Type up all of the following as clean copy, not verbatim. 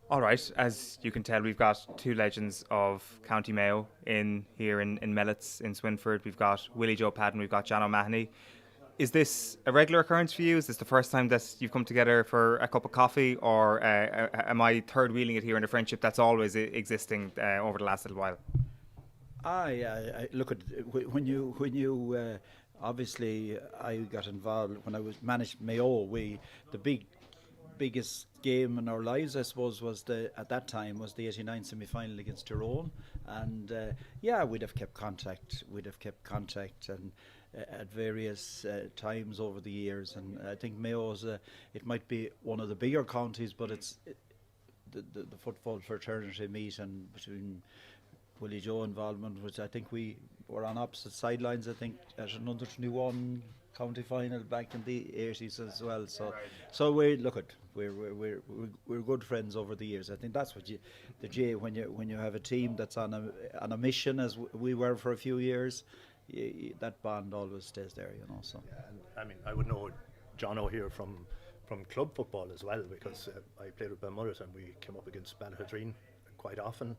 All right, as you can tell, we've got two legends of County Mayo in here in Mellets in Swinford. We've got Willie Joe Padden, we've got John O'Mahony. Is this a regular occurrence for you? Is this the first time that you've come together for a cup of coffee, or am I third wheeling it here in a friendship that's always existing over the last little while? I look at when you obviously I got involved when I was managed Mayo. The biggest game in our lives, I suppose, was at that time was the '89 semi-final against Tyrone, and we'd have kept contact. And at various times over the years, and I think Mayo's it might be one of the bigger counties, but the football fraternity meet, and between Willie Joe involvement, which I think we were on opposite sidelines, I think, at an under 21 county final back in the 80s as well. So we're good friends over the years. I think that's what when you have a team that's on a mission, as we were for a few years, that bond always stays there, So Yeah, and I mean, I would know John O'Here from club football as well, because I played with Balmullet and we came up against Ballahadreen quite often.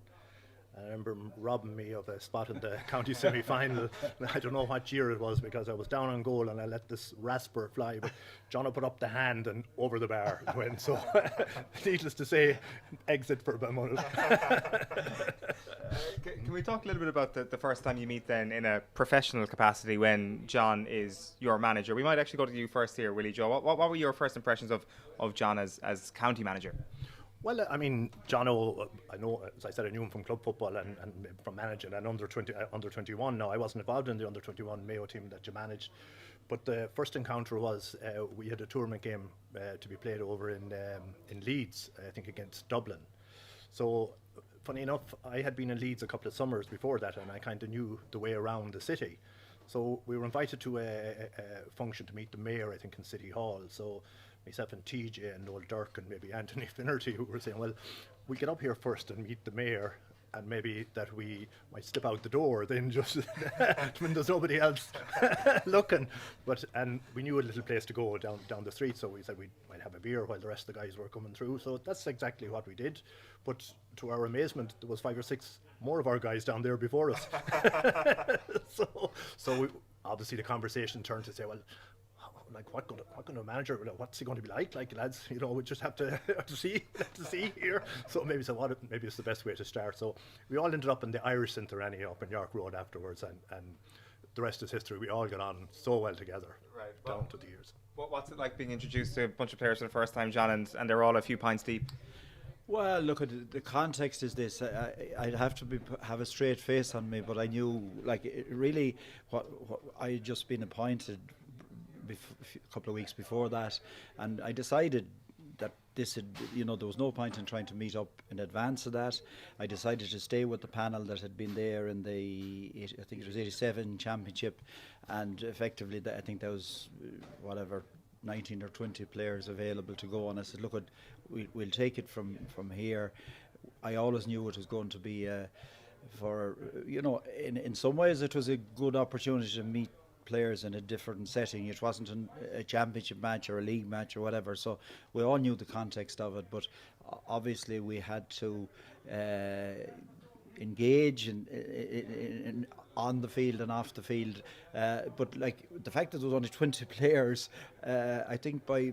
I remember him robbing me of a spot in the county semi-final. I don't know what year it was, because I was down on goal and I let this rasper fly, but John put up the hand and over the bar it went. So, needless to say, exit for Balmullet. Can we talk a little bit about the first time you meet then in a professional capacity when John is your manager? We might actually go to you first here, Willie Joe. What were your first impressions of John as county manager? Well, I mean, John O, I know, as I said, I knew him from club football and from managing and under 21. Now, I wasn't involved in the under 21 Mayo team that you managed, but the first encounter was we had a tournament game to be played over in Leeds, I think against Dublin. So, funny enough, I had been in Leeds a couple of summers before that, and I kind of knew the way around the city. So we were invited to a function to meet the mayor, I think, in City Hall. So myself and TJ and Noel Dirk and maybe Anthony Finnerty, who were saying, well, we'll get up here first and meet the mayor, and maybe that we might slip out the door then, just when there's nobody else looking. And we knew a little place to go down the street, so we said we might have a beer while the rest of the guys were coming through. So that's exactly what we did. But to our amazement, there was 5 or 6 more of our guys down there before us. So we, obviously the conversation turned to say, well, like what kind of manager, what's he going to be like lads, we just have to see here. So maybe it's the best way to start. So we all ended up in the Irish Centre anyhow up in York Road afterwards, and the rest is history. We all got on so well together, right, down to the years. What's it like being introduced to a bunch of players for the first time, John, and they're all a few pints deep? Well, look, at the context is this. I'd have to have a straight face on me, but I knew, really, what I had just been appointed a couple of weeks before that, and I decided that this had, there was no point in trying to meet up in advance of that. I decided to stay with the panel that had been there in I think it was '87 championship, and effectively, I think there was 19 or 20 players available to go. And I said, look, we'll take it from here. I always knew it was going to be in some ways it was a good opportunity to meet players in a different setting. It wasn't a championship match or a league match or whatever, so we all knew the context of it, but obviously we had to engage in on the field and off the field, but the fact that there was only 20 players, I think by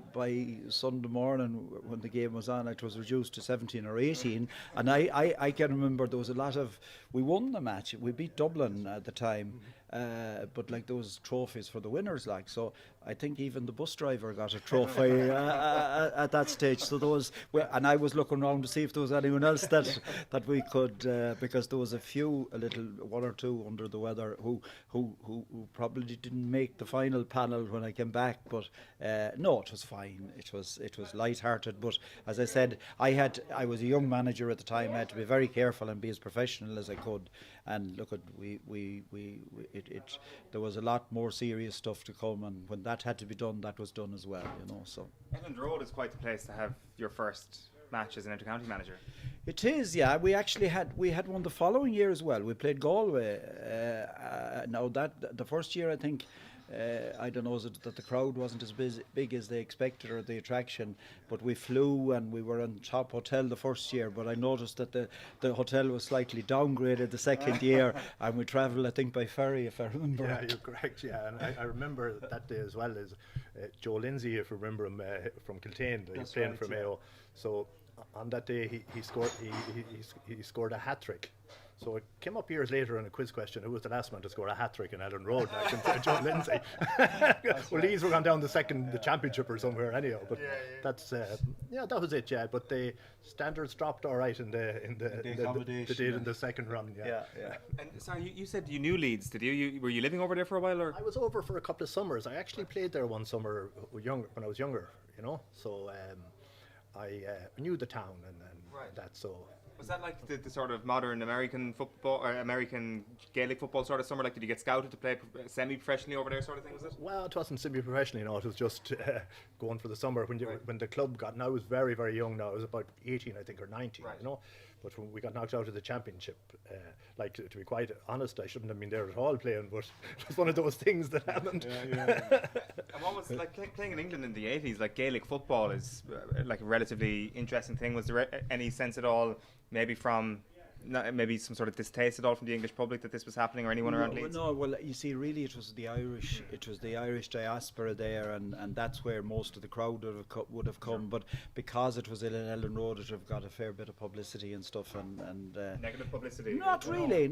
Sunday morning when the game was on, it was reduced to 17 or 18, and I can remember there was a lot of, we won the match, we beat Dublin at the time, but there was trophies for the winners, so I think even the bus driver got a trophy at that stage. So and I was looking around to see if there was anyone else that we could, because there was a one or two under the weather who probably didn't make the final panel when I came back. But no, it was fine. It was light-hearted. But as I said, I was a young manager at the time. I had to be very careful and be as professional as I could. And look, there was a lot more serious stuff to come, and when that had to be done, that was done as well. So Elland Road is quite the place to have your first match as an inter-county manager. It is, yeah. We actually had one the following year as well. We played Galway. Now that the first year, I think I don't know, is it that the crowd wasn't as big as they expected, or the attraction, but we flew and we were in top hotel the first year, but I noticed that the hotel was slightly downgraded the second year, and we travelled, I think, by ferry, if I remember. Yeah, right. you're correct. Yeah, and I remember that day as well as Joe Lindsay, if you remember him from Kiltane, he was playing right, for Mayo. So on that day he scored a hat trick. So it came up years later in a quiz question, who was the last man to score a hat-trick in Elland Road, like, and Joe Lindsay. Well, these were gone down the championship or somewhere anyhow, but that's that was it. Yeah, but the standards dropped all right in the second run. Yeah. And sorry, you said you knew Leeds, did you? Were you living over there for a while, or? I was over for a couple of summers. I actually played there one summer when I was younger, so I knew the town and that, so. Was that like the sort of modern American football or American Gaelic football sort of summer? Like, did you get scouted to play semi-professionally over there, sort of thing? Was it? Well, it wasn't semi-professionally. No, it was just going for the summer. When the club got, now I was very, very young. Now I was about 18, I think, or 19. Right. But when we got knocked out of the championship, to be quite honest, I shouldn't have been there at all playing. But it was one of those things that happened. And what was like playing in England in the 80s? Like, Gaelic football is like a relatively interesting thing. Was there any sense at all? Maybe maybe some sort of distaste at all from the English public that this was happening, or anyone around Leeds? No, well, you see, really, it was the Irish diaspora there, and that's where most of the crowd would have come. But because it was in Elland Road, it have got a fair bit of publicity and stuff, and negative publicity. Not really.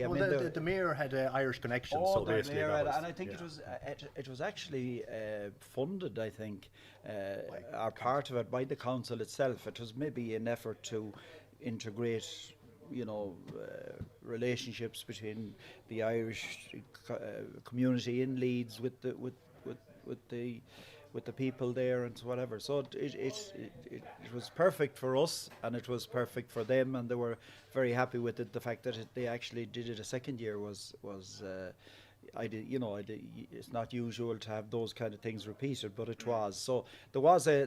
I mean, the mayor had Irish connections, so basically, and I think it was actually funded. I think, or part of it by the council itself. It was maybe an effort to integrate, relationships between the Irish community in Leeds with the people there and whatever. So it was perfect for us, and it was perfect for them, and they were very happy with it. The fact that they actually did it a second year was. It's not usual to have those kind of things repeated, but it was. So there was a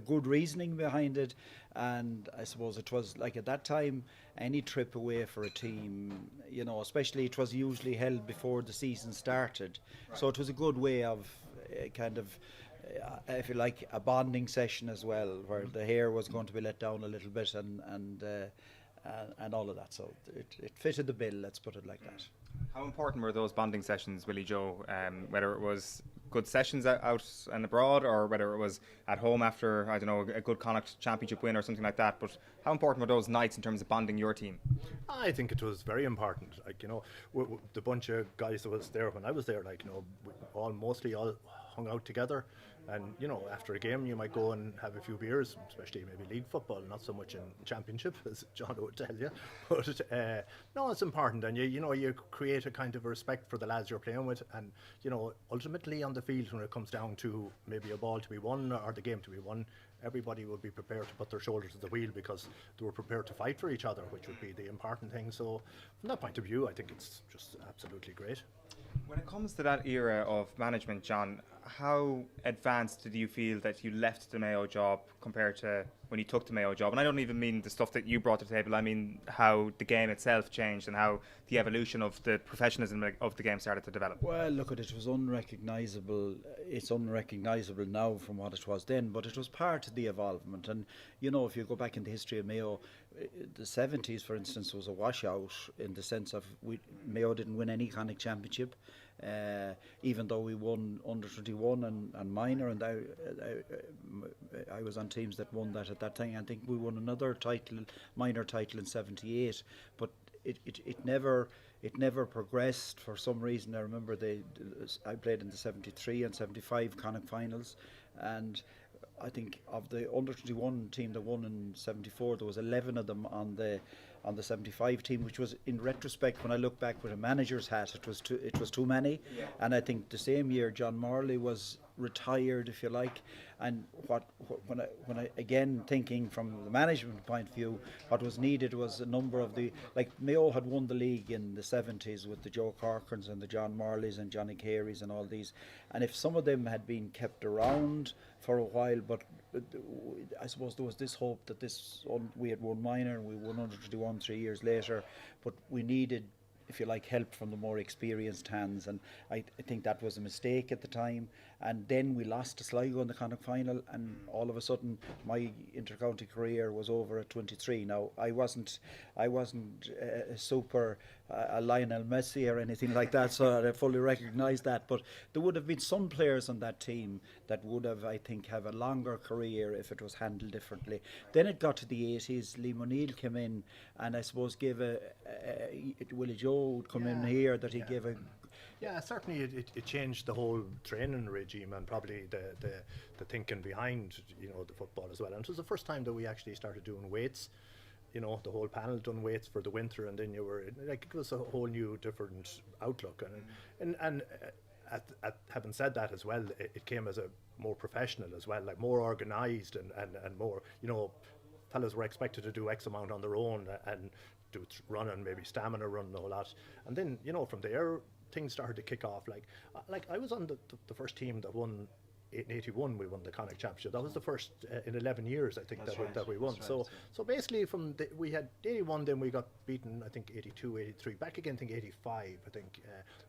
good reasoning behind it, and I suppose it was like at that time, any trip away for a team, especially it was usually held before the season started. Right. So it was a good way of if you like, a bonding session as well, where the hair was going to be let down a little bit and all of that. So it fitted the bill, let's put it like that. How important were those bonding sessions, Willie Joe? Whether it was good sessions out and abroad, or whether it was at home after, I don't know, a good Connacht championship win or something like that. But how important were those nights in terms of bonding your team? I think it was very important. Like, the bunch of guys that was there when I was there, we mostly all hung out together. And, after a game, you might go and have a few beers, especially maybe league football, not so much in championship, as John would tell you. But, no, it's important. And, you create a kind of respect for the lads you're playing with. And, ultimately on the field, when it comes down to maybe a ball to be won or the game to be won, everybody would be prepared to put their shoulders to the wheel because they were prepared to fight for each other, which would be the important thing. So, from that point of view, I think it's just absolutely great. When it comes to that era of management, John, how advanced did you feel that you left the Mayo job compared to when you took the Mayo job? And I don't even mean the stuff that you brought to the table. I mean how the game itself changed and how the evolution of the professionalism of the game started to develop. Well, look, it was unrecognisable. It's unrecognisable now from what it was then, but it was part of the evolvement. And, if you go back in the history of Mayo, the 70s, for instance, was a washout in the sense of Mayo didn't win any Connacht championship. Even though we won under 21 and minor, and I was on teams that won that at that time. I think we won another minor title in 78, but it never progressed for some reason. I remember I played in the 73 and 75 Connacht finals, and I think of the under 21 team that won in 74, there was 11 of them on the 75 team, which was, in retrospect, when I look back with a manager's hat, it was too many. Yeah. And I think the same year John Morley was retired, if you like. And when I again thinking from the management point of view, what was needed was a number of Mayo had won the league in the 70s with the Joe Corcorans and the John Morleys and Johnny Carey's and all these. And if some of them had been kept around for a while, but I suppose there was this hope that we had won minor and we won under 21 3 years later, but we needed if you like, help from the more experienced hands, and I think that was a mistake at the time. And then we lost to Sligo in the Connacht final, and all of a sudden my inter-county career was over at 23. Now I wasn't a super Lionel Messi or anything like that, so I fully recognise that. But there would have been some players on that team that would have, I think, have a longer career if it was handled differently. Then it got to the 80s. Liam O'Neill came in, and I suppose gave Willie Joe would come in here that he gave a. Yeah, certainly it changed the whole training regime and probably the thinking behind, you know, the football as well. And it was the first time that we actually started doing weights. You know, the whole panel done weights for the winter, and then you were like, it was a whole new different outlook. And having said that as well, it came as a more professional as well, like more organised and more, you know, fellas were expected to do X amount on their own and do running, maybe stamina run, a whole lot. And then, you know, from there things started to kick off. Like I was on the first team that won in 81. We won the Connacht Championship. That was the first in 11 years, I think, that we won. So basically from we had 81, then we got beaten, I think 82, 83, back again, I think 85. I think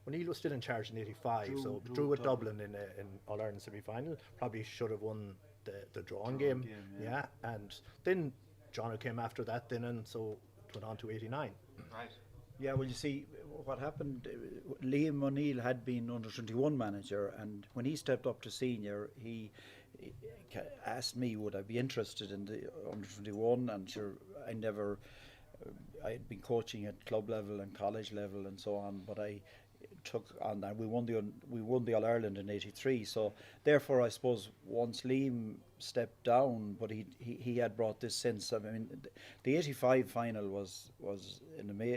O'Neill was still in charge in 85, so drew with Dublin in All Ireland semi-final. Probably should have won the drawing game. Yeah, and then John came after that then, and so it went on to 89. Right. Yeah, well, you see, what happened, Liam O'Neill had been under 21 manager, and when he stepped up to senior, he asked me would I be interested in the under 21, and sure, I had been coaching at club level and college level and so on, but I took on that. We won the All Ireland in 83, so therefore I suppose once Liam stepped down, but he had brought this sense. I mean, the 85 final was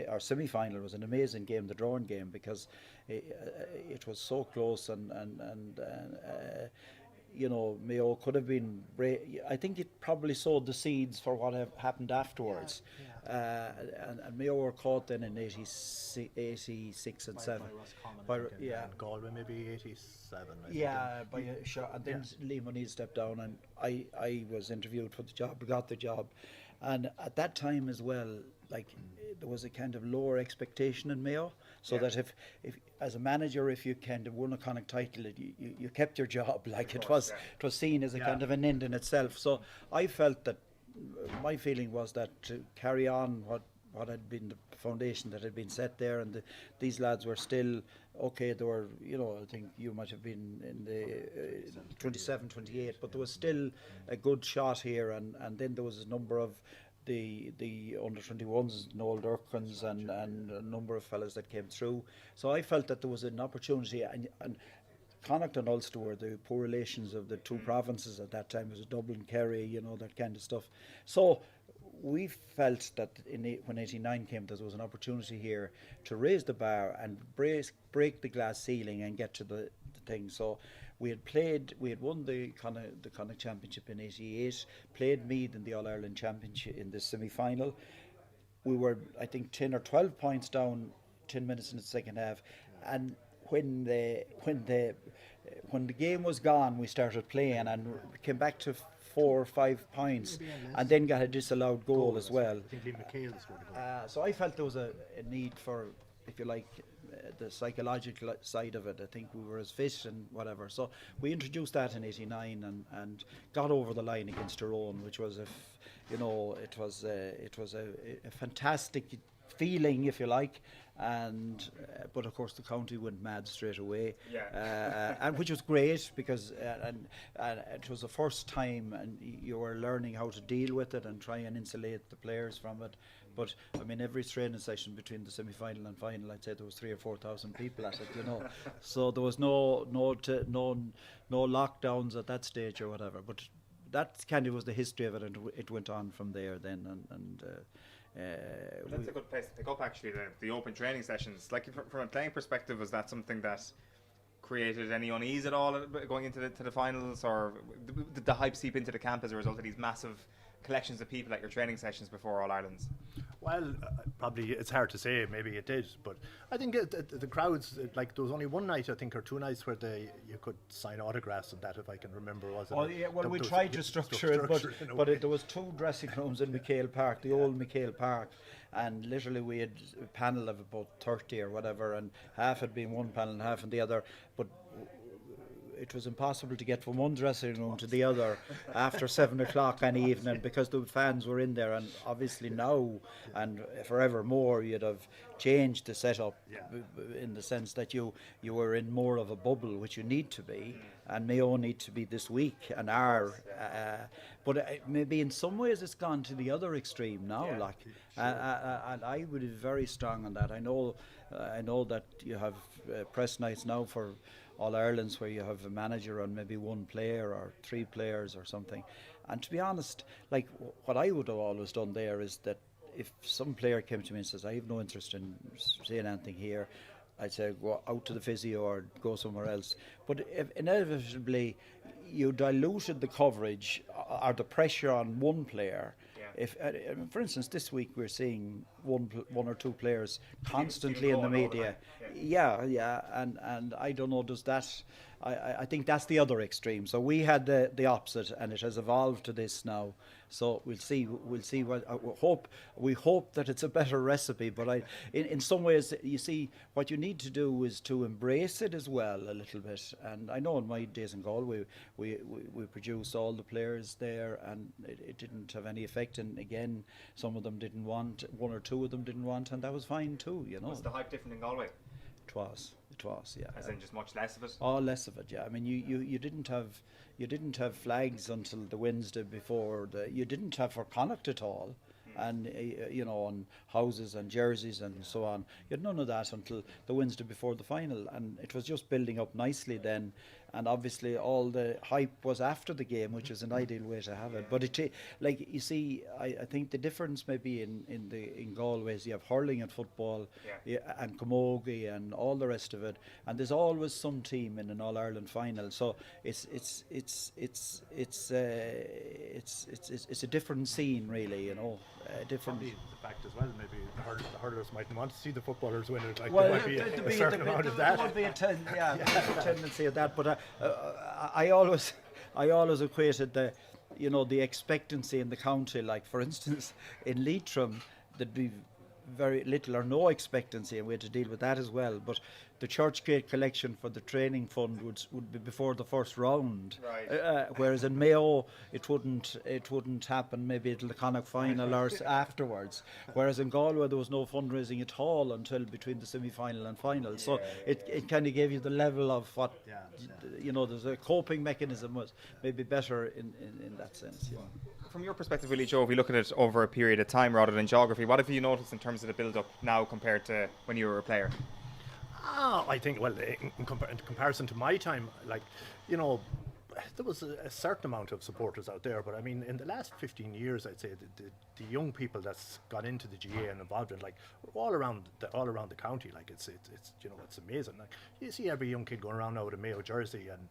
our semi-final was an amazing game, the drawing game, because it was so close and you know, Mayo could have been. I think it probably sowed the seeds for what happened afterwards. And Mayo were caught then in 86 and 7. And Galway maybe 87. Sure. And then Liam O'Neill stepped down, and I was interviewed for the job, got the job. And at that time as well, like there was a kind of lower expectation in Mayo, so that if as a manager, if you kind of won a Connacht title, you kept your job. Like it was seen as a kind of an end in itself. So I felt that my feeling was that to carry on what had been the foundation that had been set there, and these lads were still okay. They were, you know, I think you might have been in the 27, 28, but there was still a good shot here, and then there was a number of the under 21s, Noel Durkins and a number of fellas that came through. So I felt that there was an opportunity, and Connacht and Ulster were the poor relations of the two provinces at that time. It was Dublin, Kerry, you know, that kind of stuff. So we felt that when 89 came, there was an opportunity here to raise the bar and break the glass ceiling and get to the thing. So we had won the Connacht Championship in 88, played Meath in the All Ireland Championship in the semi-final. We were, I think, 10 or 12 points down, 10 minutes in the second half, and when the game was gone, we started playing and came back to 4 or 5 points, and then got a disallowed goal as well. I think Liam McHale scored a goal. So I felt there was a need for, if you like, the psychological side of it. I think we were as fit and whatever. So we introduced that in 89 and got over the line against Tyrone, which was it was a fantastic feeling, if you like. And but of course the county went mad straight away, and which was great because and it was the first time, and you were learning how to deal with it and try and insulate the players from it. But I mean, every training session between the semi-final and final, I'd say there was 3,000 or 4,000 people at it, you know. So there was no lockdowns at that stage or whatever. But that kind of was the history of it, and it went on from there then. That's a good place to pick up, actually, the open training sessions. Like from a playing perspective, was that something that created any unease at all going into the finals, or did the hype seep into the camp as a result of these massive collections of people at your training sessions before All Irelands? Well, probably it's hard to say. Maybe it did, but I think the crowds, like there was only one night, I think, or two nights where you could sign autographs and that, if I can remember. Was it? Oh yeah, well we tried to structure it, but there was 2 dressing rooms in McHale Park, the old McHale Park, and literally we had a panel of about 30 or whatever, and half had been one panel and half in the other, but it was impossible to get from one dressing room to the other after 7 o'clock any evening because the fans were in there. And obviously now and forevermore you'd have changed the setup in the sense that you were in more of a bubble, which you need to be, and Mayo need to be this week and are. But maybe in some ways it's gone to the other extreme now. And I would be very strong on that. I know that you have press nights now for All Irelands where you have a manager and maybe 1 player or 3 players or something. And to be honest, like what I would have always done there is that if some player came to me and says, I have no interest in saying anything here, I'd say go out to the physio or go somewhere else. But if inevitably you diluted the coverage or the pressure on one player. If, for instance, this week we're seeing one or 2 players constantly in the media. And I don't know, does that? I think that's the other extreme. So we had the opposite, and it has evolved to this now. So we'll see what we hope that it's a better recipe. But in some ways, you see, what you need to do is to embrace it as well a little bit. And I know in my days in Galway, we produced all the players there, and it didn't have any effect. And again, some of them didn't want, 1 or 2 of them didn't want, and that was fine too. You know. Was the hype different in Galway? It was, yeah. As in just much less of it? Oh, less of it, yeah. I mean, you didn't have flags until the Wednesday before. You didn't have for Connacht at all. And on houses and jerseys and so on. You had none of that until the Wednesday before the final, and it was just building up nicely then. And obviously all the hype was after the game, which is an ideal way to have it. But like you see, I think the difference maybe in Galway is you have hurling and football, and camogie and all the rest of it, and there's always some team in an All Ireland final. So it's a different scene, really, you know. Different. Probably the fact as well, maybe the hurlers mightn't want to see the footballers win it. Like well, there might be a certain amount of that. There would be a tendency of that, but I always equated the expectancy in the county. Like for instance, in Leitrim, there'd be very little or no expectancy, and we had to deal with that as well. But the Churchgate collection for the training fund would be before the first round, right. Whereas in Mayo it wouldn't happen maybe until the Connacht final or afterwards. Whereas in Galway there was no fundraising at all until between the semi-final and final. So it kind of gave you the level of what there's a coping mechanism was maybe better in that sense. Yeah. From your perspective, Willie Joe, if we look at it over a period of time rather than geography, what have you noticed in terms of the build-up now compared to when you were a player? I think, well, in comparison to my time, there was a certain amount of supporters out there, but I mean, in the last 15 years, I'd say the young people that's gone into the GAA and involved in, all around the county, it's amazing. Like, you see every young kid going around now with a Mayo jersey, and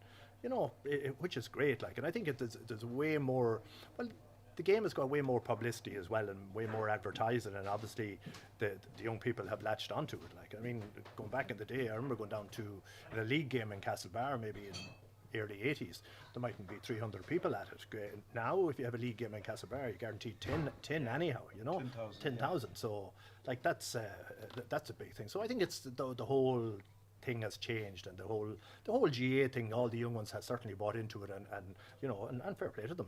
which is great. And I think there's way more. Well, the game has got way more publicity as well and way more advertising, and obviously the young people have latched onto it. Going back in the day, I remember going down to a league game in Castlebar maybe in early 80s, there mightn't be 300 people at it. Now if you have a league game in Castlebar, you're guaranteed 10 anyhow, 10,000. So that's a big thing. So I think it's the whole thing has changed, and the whole GAA thing, all the young ones have certainly bought into it, and fair play to them.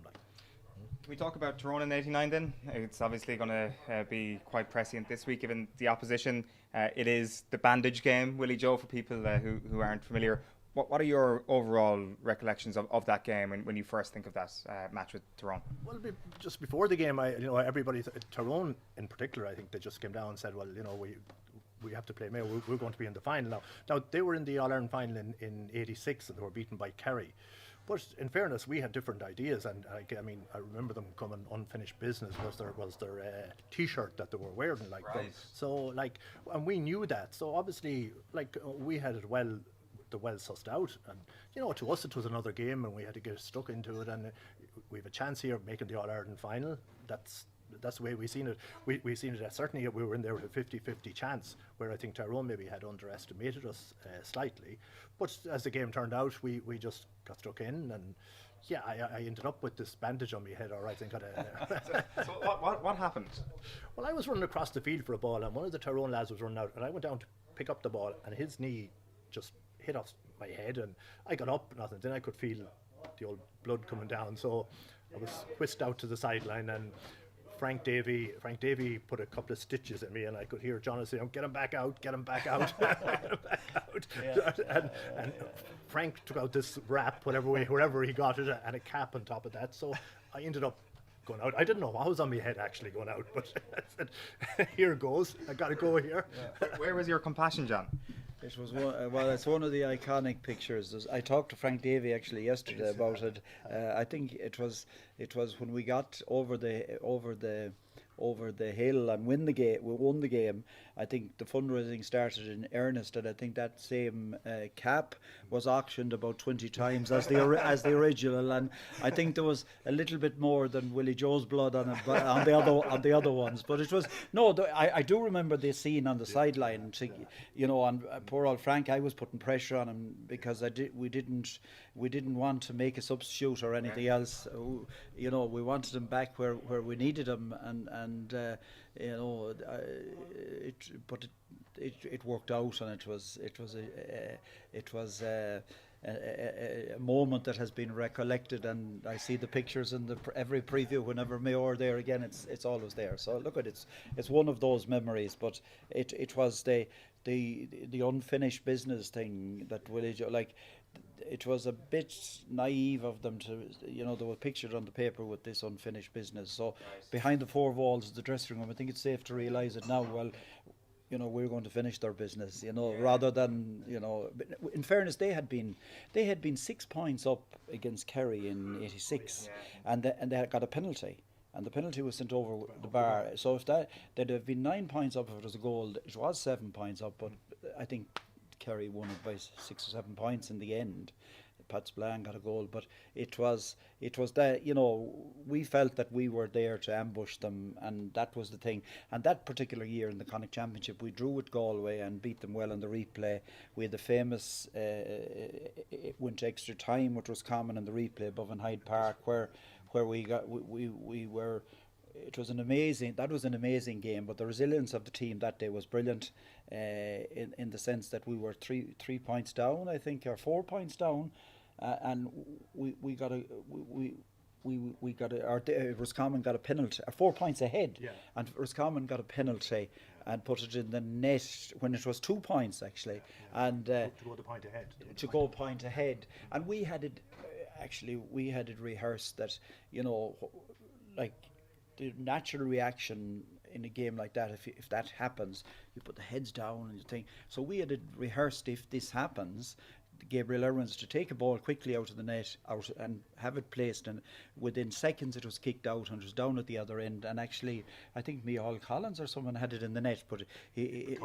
Can we talk about Tyrone in '89 then? It's obviously going to be quite prescient this week given the opposition. It is the bandage game, Willie Joe, for people who aren't familiar. What are your overall recollections of that game when you first think of that match with Tyrone? Well, just before the game, everybody, Tyrone in particular, I think they just came down and said, well, we have to play Mayo. We're going to be in the final now. Now they were in the All Ireland final in '86, and they were beaten by Kerry. But in fairness, we had different ideas, and I remember them coming unfinished business was their T-shirt that they were wearing, right. So and we knew that. So obviously, we had it well sussed out, and to us it was another game, and we had to get stuck into it, and have a chance here of making the All-Ireland final. That's the way we seen it. We seen it as certainly we were in there with a 50-50 chance, where I think Tyrone maybe had underestimated us slightly. But as the game turned out, we just got stuck in, and yeah, I ended up with this bandage on my head, or I think. So what happened? Well, I was running across the field for a ball, and one of the Tyrone lads was running out, and I went down to pick up the ball, and his knee just hit off my head, and I got up, nothing. Then I could feel the old blood coming down, so I was whisked out to the sideline, and Frank Davey put a couple of stitches in me, and I could hear John say, "Get him back out, get him back out." Get him back out. Yeah. And Frank took out this wrap, wherever he got it, and a cap on top of that. So I ended up going out. I didn't know what was on my head actually going out, but I said, "Here goes. I got to go here." Yeah. Where was your compassion, John? It was it's one of the iconic pictures. I talked to Frank Davey actually yesterday about it. I think it was when we got over the hill and won the game. I think the fundraising started in earnest, and I think that same cap was auctioned about 20 times as the original, and I think there was a little bit more than Willie Joe's blood on it on the other ones. But it was I do remember the scene on the sideline. And poor old Frank, I was putting pressure on him because we didn't want to make a substitute or anything else. We wanted him back where we needed him, and it worked out, and it was a moment that has been recollected, and I see the pictures in every preview whenever Mayo are there again. It's always there. So look at it. It's one of those memories, but it was the unfinished business thing that Willie Joe, like. It was a bit naive of them to, they were pictured on the paper with this unfinished business. So behind the four walls of the dressing room, I think it's safe to realise it now. Well, we're going to finish their business, rather than, in fairness, they had been 6 points up against Kerry in '86, and they had got a penalty. And the penalty was sent over the bar. So if they'd have been 9 points up if it was a goal, it was 7 points up, but I think Kerry won it by 6 or 7 points in the end. Pat Spillane got a goal, but it was that, we felt that we were there to ambush them, and that was the thing. And that particular year in the Connacht Championship, we drew with Galway and beat them well in the replay. We had the famous it went to extra time, which was common in the replay above in Hyde Park, where we were. It was an amazing game, but the resilience of the team that day was brilliant, in the sense that we were 3 points down, I think, or 4 points down, and Roscommon got a penalty, 4 points ahead, and Roscommon got a penalty and put it in the net when it was 2 points actually, and to go the point ahead. To go a point ahead, and we had it rehearsed that like. The natural reaction in a game like that, if that happens, you put the heads down and you think. So we had it rehearsed. If this happens, Gabriel Irwin's to take a ball quickly out of the net, out and have it placed, and within seconds it was kicked out and it was down at the other end. And actually, I think Micheál Collins or someone had it in the net, but he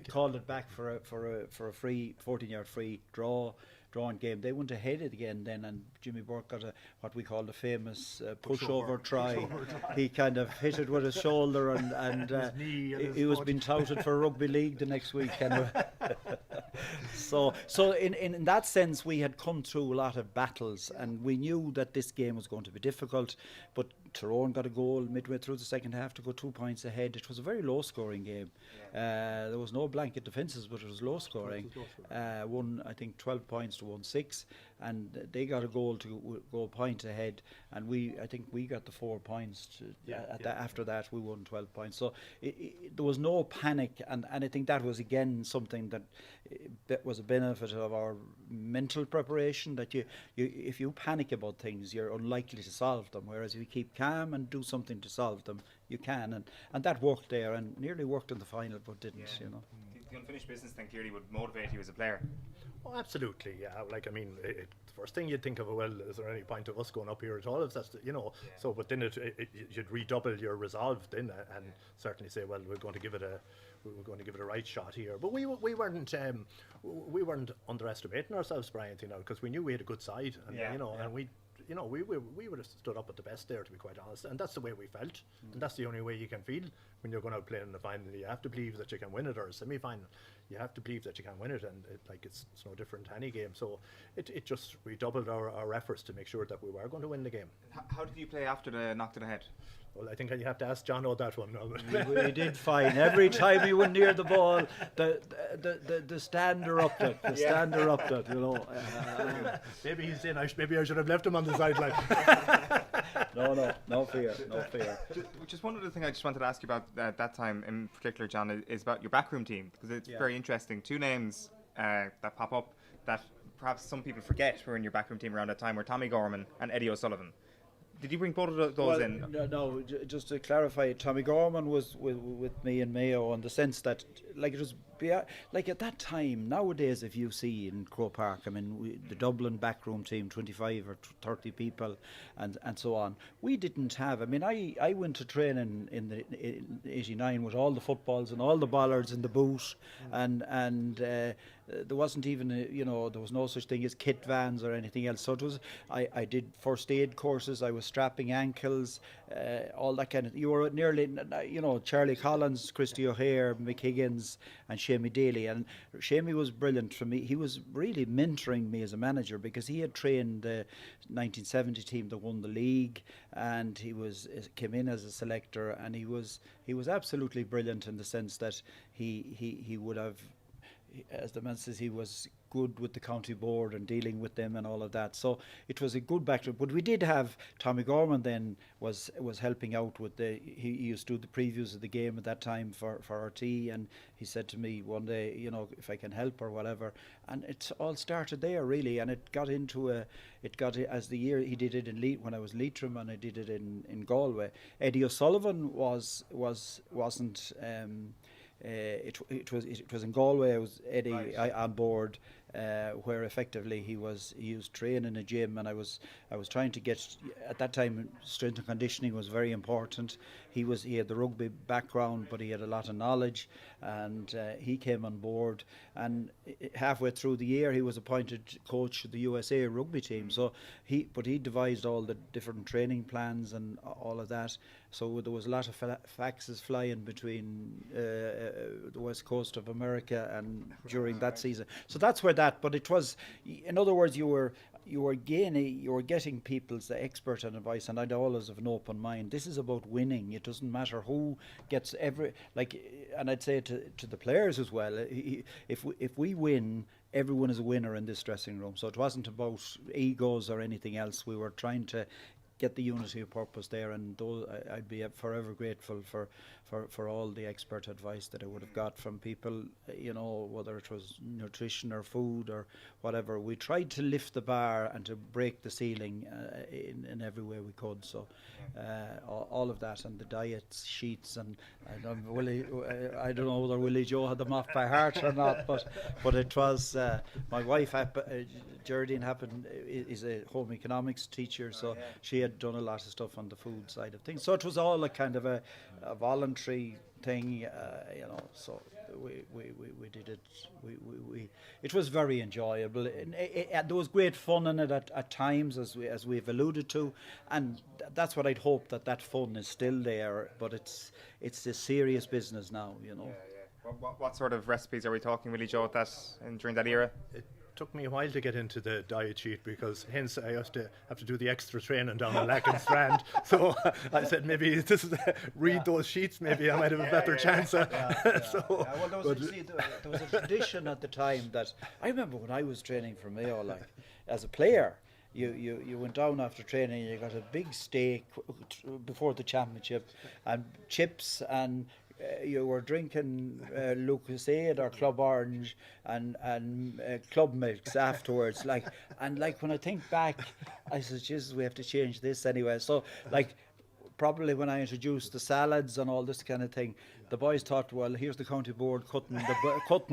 called it back for a free 14-yard free drawing game. They went ahead again then, and Jimmy Burke got what we call the famous pushover try. He kind of hit it with his shoulder, and he was being touted for rugby league the next week. So in that sense, we had come through a lot of battles, and we knew that this game was going to be difficult. But Tyrone got a goal midway through the second half to go 2 points ahead. It was a very low-scoring game. There was no blanket defences, but it was low-scoring. Won, I think, 12 points to 1-6, and they got a goal to go a point ahead, and I think we got the 4 points. After that, we won 12 points. So there was no panic, and I think that was again something that was a benefit of our mental preparation. That if you panic about things, you're unlikely to solve them. Whereas if you keep calm and do something to solve them, you can, and that worked there, and nearly worked in the final, but didn't. The unfinished business thing clearly would motivate you as a player. Oh, absolutely, yeah. Like, I mean, the first thing you'd think of, well, is there any point of us going up here at all? If that's, so, but then you'd redouble your resolve then, and certainly say, well, we're going to give it a right shot here. But we weren't underestimating ourselves, Brian, because we knew we had a good side, and and we. we would have stood up at the best there, to be quite honest, and that's the way we felt, and that's the only way you can feel when you're going out playing in the final. You have to believe that you can win it, or a semi-final. You have to believe that you can win it, and it's no different to any game. So it just redoubled our efforts to make sure that we were going to win the game. How did you play after the knock to the head? Well, I think you have to ask John O that one. We did fine. Every time he went near the ball, the stander upped it. The stander upped it, Maybe he's in. Maybe I should have left him on the sideline. No fear. Just one other thing I just wanted to ask you about that time in particular, John, is about your backroom team, because it's very interesting. Two names that pop up that perhaps some people forget were in your backroom team around that time were Tommy Gorman and Eddie O'Sullivan. Did you bring both of those in? No, just to clarify, Tommy Gorman was with me in Mayo, in the sense that, like, it was like at that time. Nowadays, if you see in Croke Park, I mean, the Dublin backroom team, 25 or 30 people, and so on. We didn't have. I mean, I went to training in '89 with all the footballs and all the bollards in the boot, and there wasn't even there was no such thing as kit vans or anything else. So it was. I did first aid courses. I was strapping ankles, all that kind of. You were nearly, Charlie Collins, Christy O'Hare, Mick Higgins, and Shamey Daly. And Shamey was brilliant for me. He was really mentoring me as a manager, because he had trained the 1970 team that won the league, and he came in as a selector, and he was absolutely brilliant in the sense that he would have, as the man says, he was good with the county board and dealing with them and all of that. So it was a good backdrop. But we did have Tommy Gorman then was helping out with he used to do the previews of the game at that time for RT, and he said to me one day, if I can help or whatever. And it all started there really, and it got as the year he did it in when I was Leitrim, and I did it in Galway. Eddie O'Sullivan wasn't. It was in Galway. I was Eddie on board, where effectively he was training in a gym, and I was trying to get, at that time, strength and conditioning was very important. He had the rugby background, but he had a lot of knowledge, and he came on board, and halfway through the year he was appointed coach of the USA rugby team. So he devised all the different training plans and all of that. So there was a lot of faxes flying between the west coast of America and during that season. So that's where but it was, in other words, you were getting people's expert advice, and I'd always have an open mind. This is about winning. It doesn't matter who gets and I'd say to the players as well, if we win, everyone is a winner in this dressing room. So it wasn't about egos or anything else. We were trying to get the unity of purpose there, and I'd be forever grateful for all the expert advice that I would have got from people, whether it was nutrition or food or whatever. We tried to lift the bar and to break the ceiling in every way we could. So all of that, and the diet sheets, and I don't know whether Willie Joe had them off by heart or not, but it was my wife, Geraldine is a home economics teacher, so she had done a lot of stuff on the food side of things. So it was all a kind of a voluntary thing, so we did it. It was very enjoyable, and there was great fun in it at times, as we've alluded to, and that's what I'd hope, that fun is still there, but it's a serious business now, What sort of recipes are we talking, Willie Joe, during that era? It took me a while to get into the diet sheet, because hence I have to do the extra training down in Lack and Strand. So I said, maybe read those sheets, maybe I might have a better chance. Well, there was a tradition at the time that I remember when I was training for Mayo, like as a player. You went down after training and you got a big steak before the championship, and chips, and you were drinking Lucasade or Club Orange and Club Milks afterwards. And when I think back, I said, Jesus, we have to change this anyway. So probably when I introduced the salads and all this kind of thing, the boys thought, well, here's the county board cutting the budget.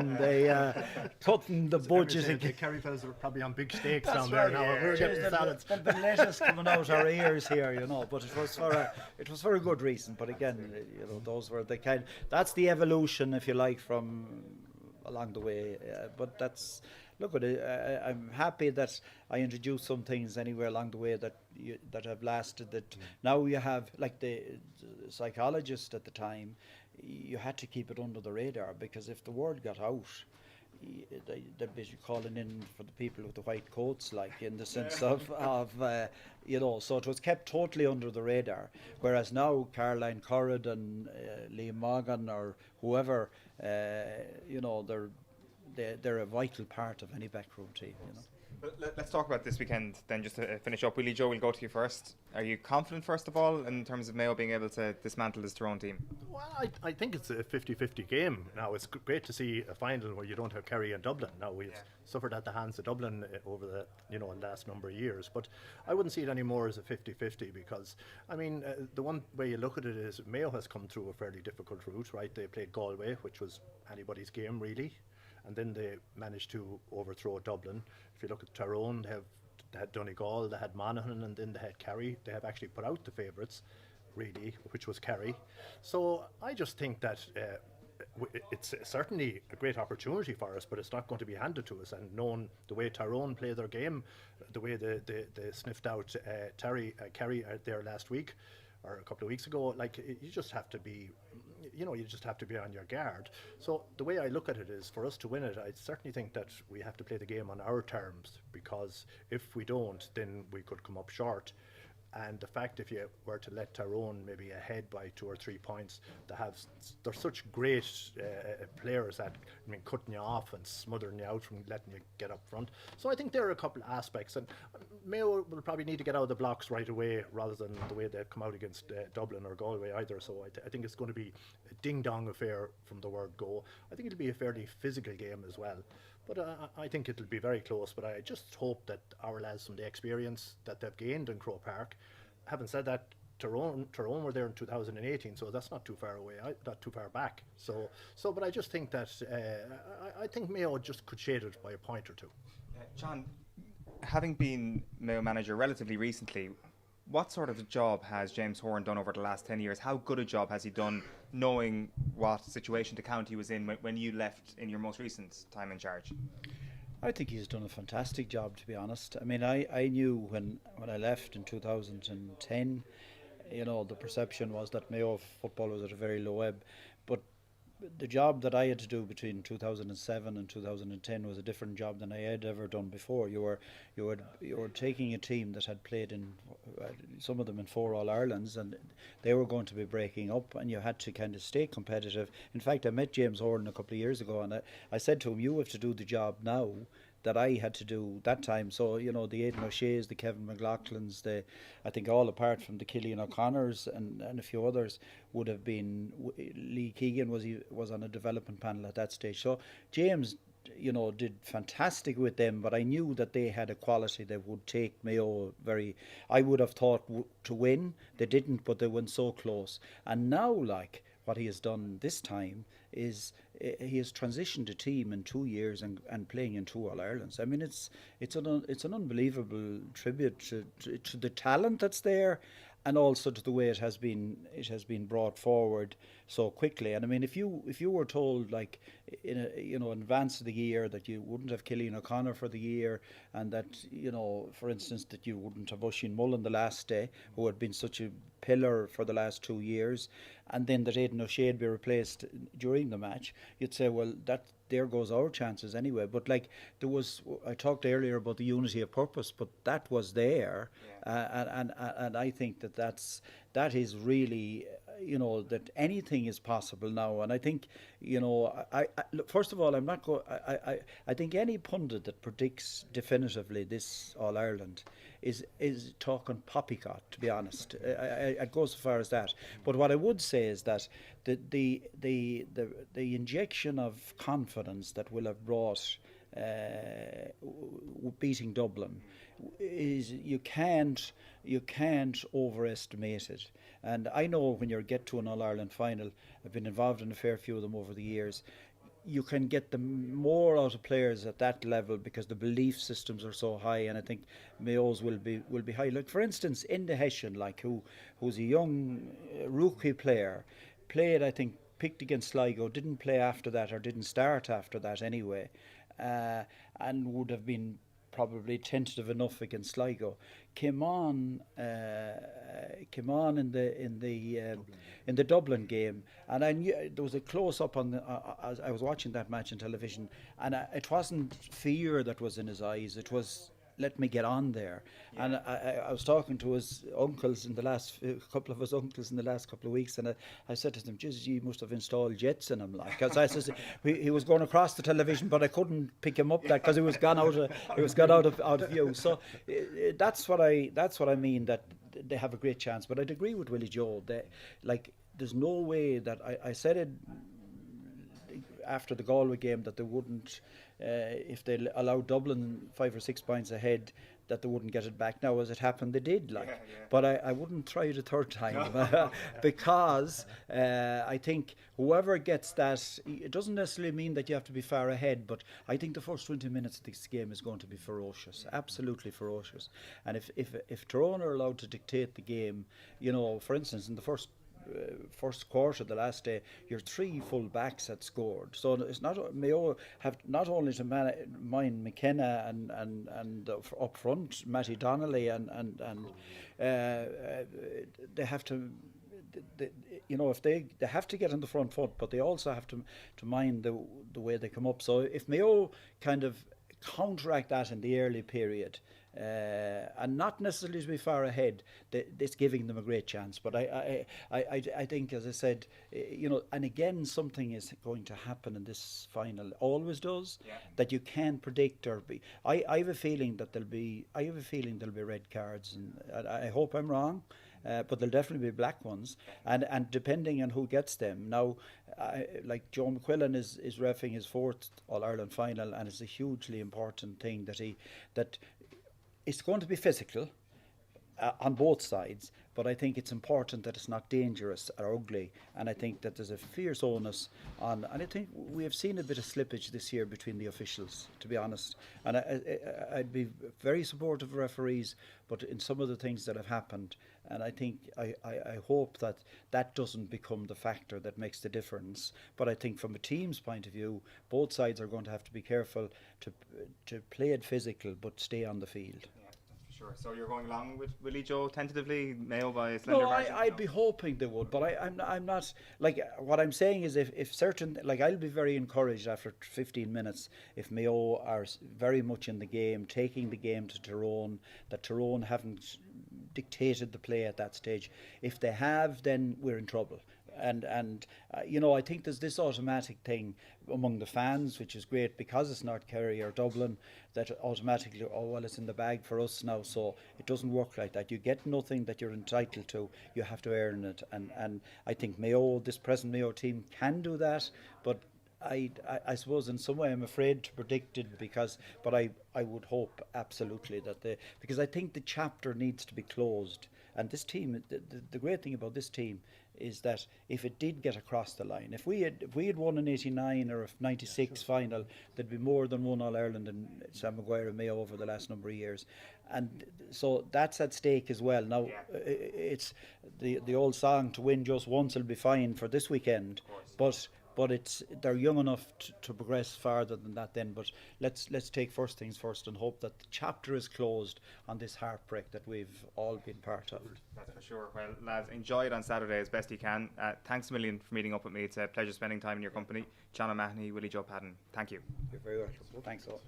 The Kerry fellas are probably on big steaks down there now. We're getting salads. There'll be lettuce coming out our ears here, But it was for a good reason. But again, those were the kind. That's the evolution, if you like, from along the way. But that's look at it. I'm happy that I introduced some things anywhere along the way that have lasted. That now you have, like the psychologist at the time, you had to keep it under the radar, because if the word got out, they'd be calling in for the people with the white coats, like, in the sense of so it was kept totally under the radar. Whereas now Caroline Corridan, Liam Morgan, or whoever, they're a vital part of any backroom team. Let's talk about this weekend then, just to finish up. Willie Joe, we'll go to you first. Are you confident, first of all, in terms of Mayo being able to dismantle this Tyrone team? Well, I think it's a 50-50 game. Now, it's great to see a final where you don't have Kerry and Dublin. Now, we've suffered at the hands of Dublin over the last number of years, but I wouldn't see it anymore as a 50-50, because, I mean, the one way you look at it is Mayo has come through a fairly difficult route, right? They played Galway, which was anybody's game, really, and then they managed to overthrow Dublin. If you look at Tyrone, they had Donegal, they had Monaghan, and then they had Kerry. They have actually put out the favourites, really, which was Kerry. So I just think that it's certainly a great opportunity for us, but it's not going to be handed to us. And knowing the way Tyrone play their game, the way they sniffed out Kerry there last week, or a couple of weeks ago, like, you just have to be, you just have to be on your guard. So the way I look at it is, for us to win it, I certainly think that we have to play the game on our terms, because if we don't, then we could come up short. And the fact, if you were to let Tyrone maybe ahead by 2 or 3 points, they're such great players that, I mean, cutting you off and smothering you out from letting you get up front. So I think there are a couple of aspects, and Mayo will probably need to get out of the blocks right away, rather than the way they've come out against Dublin or Galway either. So I think it's going to be a ding-dong affair from the word go. I think it'll be a fairly physical game as well. But I think it'll be very close. But I just hope that our lads, from the experience that they've gained in Croke Park, having said that, Tyrone were there in 2018, so that's not too far away, not too far back. But I just think that I think Mayo just could shade it by a point or two. John, having been Mayo manager relatively recently, what sort of a job has James Horan done over the last 10 years? How good a job has he done, knowing what situation the county was in when you left in your most recent time in charge? I think he's done a fantastic job, to be honest. I mean, I knew when I left in 2010, the perception was that Mayo football was at a very low ebb. But the job that I had to do between 2007 and 2010 was a different job than I had ever done before. You were taking a team that had played in some of them in 4 All-Irelands, and they were going to be breaking up, and you had to kind of stay competitive. In fact, I met James Horan a couple of years ago, and I said to him, you have to do the job now that I had to do that time. So, the Aidan O'Shea's, the Kevin McLaughlin's, I think all apart from the Killian O'Connors and a few others would have been, Lee Keegan was on a development panel at that stage. So James, did fantastic with them, but I knew that they had a quality that would take Mayo I would have thought to win. They didn't, but they went so close. And now, like, what he has done this time is he has transitioned a team in 2 years and playing in 2 All-Irelands. I mean, it's an unbelievable tribute to the talent that's there, and also to the way it has been brought forward so quickly. And I mean, if you were told, like, in advance of the year, that you wouldn't have Killian O'Connor for the year, and that, for instance, that you wouldn't have Oisin Mullen the last day, who had been such a pillar for the last 2 years, and then that Aidan O'Shea would be replaced during the match, you'd say, well, there goes our chances anyway. But, like, I talked earlier about the unity of purpose, but that was there. And I think that is really, that anything is possible now. And I think, I first of all, I think any pundit that predicts definitively this All-Ireland is talking poppycock, to be honest. I'd go so far as that. But what I would say is that the injection of confidence that will have brought beating Dublin is, you can't overestimate it. And I know when you get to an All-Ireland final, I've been involved in a fair few of them over the years, you can get the more out of players at that level because the belief systems are so high, and I think Mayo's will be high. Like, for instance, Enda Hessian, like, who's a young rookie player, played, I think, picked against Sligo, didn't play after that, or didn't start after that anyway. and would have been probably tentative enough against Sligo, came on in the Dublin game, and I knew there was a close up on as I was watching that match on television, and it wasn't fear that was in his eyes, it was let me get on there. Yeah. And I was talking to his uncles in the last couple of weeks, and I said to them, "Jesus, you must have installed jets in him," like, because I said he was going across the television, but I couldn't pick him up that because he was gone out of view. So that's what I mean, that they have a great chance. But I'd agree with Willie Joe. There's no way that I said it after the Galway game that they wouldn't, if they allowed Dublin 5 or 6 points ahead, that they wouldn't get it back. Now, as it happened, they did. But I wouldn't try it a third time because I think whoever gets that, it doesn't necessarily mean that you have to be far ahead, but I think the first 20 minutes of this game is going to be ferocious, absolutely ferocious. And if Tyrone are allowed to dictate the game, for instance, in the first quarter, the last day, your 3 full backs had scored. So it's not Mayo have not only to mind McKenna and up front Matty Donnelly and they have to. If they have to get on the front foot, but they also have to mind the way they come up. So if Mayo kind of counteract that in the early period, and not necessarily to be far ahead, it's giving them a great chance. But I think, as I said, and again, something is going to happen in this final. Always does, that you can't predict or be. I have a feeling that there'll be red cards, and I hope I'm wrong. But there'll definitely be black ones, and depending on who gets them. Now, like Joe McQuillan is reffing his 4th All-Ireland final, and it's a hugely important thing that it's going to be physical on both sides, but I think it's important that it's not dangerous or ugly, and I think that there's a fierce onus on, and I think we have seen a bit of slippage this year between the officials, to be honest, and I'd be very supportive of referees, but in some of the things that have happened, and I think I hope that doesn't become the factor that makes the difference. But I think from a team's point of view, both sides are going to have to be careful to play it physical but stay on the field. Sure. So you're going along with Willie Joe tentatively, Mayo by a slender margin? I'd be hoping they would, but I'm not, like, what I'm saying is if certain, like, I'll be very encouraged after 15 minutes if Mayo are very much in the game, taking the game to Tyrone, that Tyrone haven't dictated the play at that stage. If they have, then we're in trouble. And I think there's this automatic thing among the fans, which is great because it's not Kerry or Dublin, that automatically, it's in the bag for us now. So it doesn't work like that. You get nothing that you're entitled to. You have to earn it. And I think this present Mayo team can do that. But I suppose in some way I'm afraid to predict it but I would hope absolutely because I think the chapter needs to be closed. And this team, the great thing about this team is that if it did get across the line, if we had won an 89 or a 96 final, there'd be more than one All-Ireland and Sam Maguire and Mayo over the last number of years. And so that's at stake as well. Now, it's the old song, to win just once will be fine for this weekend, but they're young enough to progress farther than that then. But let's take first things first and hope that the chapter is closed on this heartbreak that we've all been part of. That's for sure. Well, lads, enjoy it on Saturday as best you can. Thanks a million for meeting up with me. It's a pleasure spending time in your company. John O'Mahony, Willie Joe Padden. Thank you. You're very welcome. Thanks all.